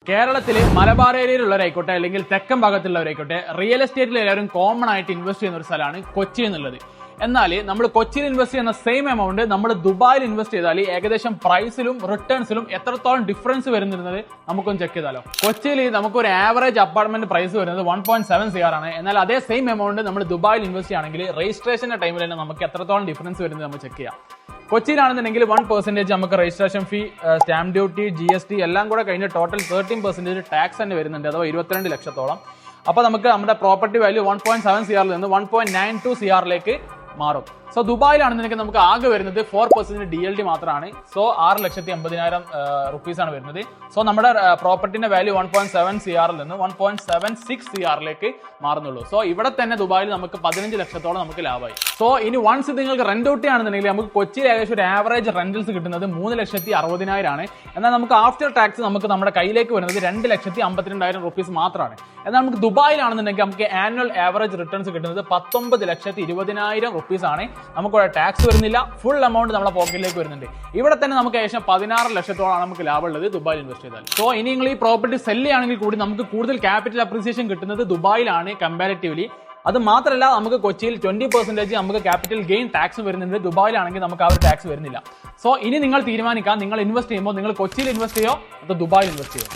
കേരളത്തിൽ മലബാർ ഏരിയയിലുള്ളവരായിക്കോട്ടെ അല്ലെങ്കിൽ തെക്കൻ ഭാഗത്തുള്ളവരായിക്കോട്ടെ റിയൽ എസ്റ്റേറ്റിൽ എല്ലാവരും കോമൺ ആയിട്ട് ഇൻവെസ്റ്റ് ചെയ്യുന്ന ഒരു സ്ഥലമാണ് കൊച്ചി എന്നുള്ളത്. എന്നാൽ നമ്മൾ കൊച്ചിയിൽ ഇൻവെസ്റ്റ് ചെയ്യുന്ന സെയിം എമൗണ്ട് നമ്മൾ ദുബായിൽ ഇൻവെസ്റ്റ് ചെയ്താൽ ഏകദേശം പ്രൈസിലും റിട്ടേൺസിലും എത്രത്തോളം ഡിഫറൻസ് വരുന്നത് നമുക്കൊന്ന് ചെക്ക് ചെയ്താലോ. കൊച്ചിയിൽ നമുക്കൊരു ആവറേജ് അപ്പാർട്ട്മെന്റ് പ്രൈസ് വരുന്നത് 1.7 CR ആണ്. എന്നാൽ അതേ സെയിം എമൗണ്ട് നമ്മൾ ദുബായിൽ ഇൻവെസ്റ്റ് ചെയ്യുകയാണെങ്കിൽ രജിസ്ട്രേഷന്റെ ടൈമിൽ തന്നെ നമുക്ക് എത്രത്തോളം ഡിഫറൻസ് വരുന്നത് നമ്മൾ ചെക്ക് ചെയ്യാം. കൊച്ചിയിലാണെന്നുണ്ടെങ്കിൽ 1% നമുക്ക് രജിസ്ട്രേഷൻ ഫീ, സ്റ്റാമ്പ് ഡ്യൂട്ടി, GST എല്ലാം കൂടെ കഴിഞ്ഞ് ടോട്ടൽ 13% ടാക്സ് തന്നെ വരുന്നുണ്ട്, അഥവാ 22 ലക്ഷത്തോളം. അപ്പോൾ നമുക്ക് നമ്മുടെ പ്രോപ്പർട്ടി വാല്യൂ 1.7 CR നിന്ന് 1.92 CR മാറും. സോ ദുബായിലാണെന്നുണ്ടെങ്കിൽ നമുക്ക് ആകെ വരുന്നത് 4% DLT മാത്രമാണ്. സോ 6,80,000 റുപ്പീസ് ആണ് വരുന്നത്. സോ നമ്മുടെ പ്രോപ്പർട്ടിന്റെ വാല്യൂ 1.7 CR നിന്ന് 1.76 CR മാറുന്നുള്ളൂ. സോ ഇവിടെ തന്നെ ദുബായിൽ നമുക്ക് 15 ലക്ഷത്തോളം നമുക്ക് ലാഭമായി. സോ ഇനി വൺസ് നിങ്ങൾക്ക് റെന്റ് ഔട്ട് ആണെന്നുണ്ടെങ്കിൽ നമുക്ക് കൊച്ചിയിൽ ഏകദേശം ഒരു ആവറേജ് റെന്റൽസ് കിട്ടുന്നത് 3,60,000 ആണ്. എന്നാൽ നമുക്ക് ആഫ്റ്റർ ടാക്സ് നമുക്ക് നമ്മുടെ കയ്യിലേക്ക് വരുന്നത് 2,52,000 റുപ്പീസ് മാത്രമാണ്. എന്നാൽ നമുക്ക് ദുബായിലാണെന്നുണ്ടെങ്കിൽ നമുക്ക് ആനുവൽ ആവറേജ് റിട്ടേൺസ് കിട്ടുന്നത് 19,20,000 റുപ്പീസ് ആണ്. നമുക്കിവിടെ ടാക്സ് വരുന്നില്ല, ഫുൾ എമൗണ്ട് നമ്മുടെ പോക്കറ്റിലേക്ക് വരുന്നുണ്ട്. ഇവിടെ തന്നെ നമുക്ക് ഏകദേശം 16 ലക്ഷത്തോളമാണ് നമുക്ക് ലാഭമുള്ളത് ദുബായിൽ ഇൻവെസ്റ്റ് ചെയ്താൽ. സോ ഇനി നിങ്ങൾ ഈ പ്രോപ്പർട്ടി സെല്ല് ചെയ്യുകയാണെങ്കിൽ കൂടി നമുക്ക് കൂടുതൽ ക്യാപിറ്റൽ അപ്രീസിയേഷൻ കിട്ടുന്നത് ദുബായിലാണ് കമ്പാരിറ്റീവ്ലി. അത് മാത്രമല്ല നമുക്ക് കൊച്ചിയിൽ 20% നമുക്ക് ക്യാപിറ്റൽ ഗെയിൻ ടാക്സ് വരുന്നുണ്ട്. ദുബായിലാണെങ്കിൽ നമുക്ക് ആ ഒരു ടാക്സ് വരുന്നില്ല. സോ ഇനി നിങ്ങൾ തീരുമാനിക്കാം, നിങ്ങൾ ഇൻവെസ്റ്റ് ചെയ്യുമ്പോൾ നിങ്ങൾ കൊച്ചിയിൽ ഇൻവെസ്റ്റ് ചെയ്യോ അതോ ദുബായിൽ ഇൻവെസ്റ്റ് ചെയ്യോ.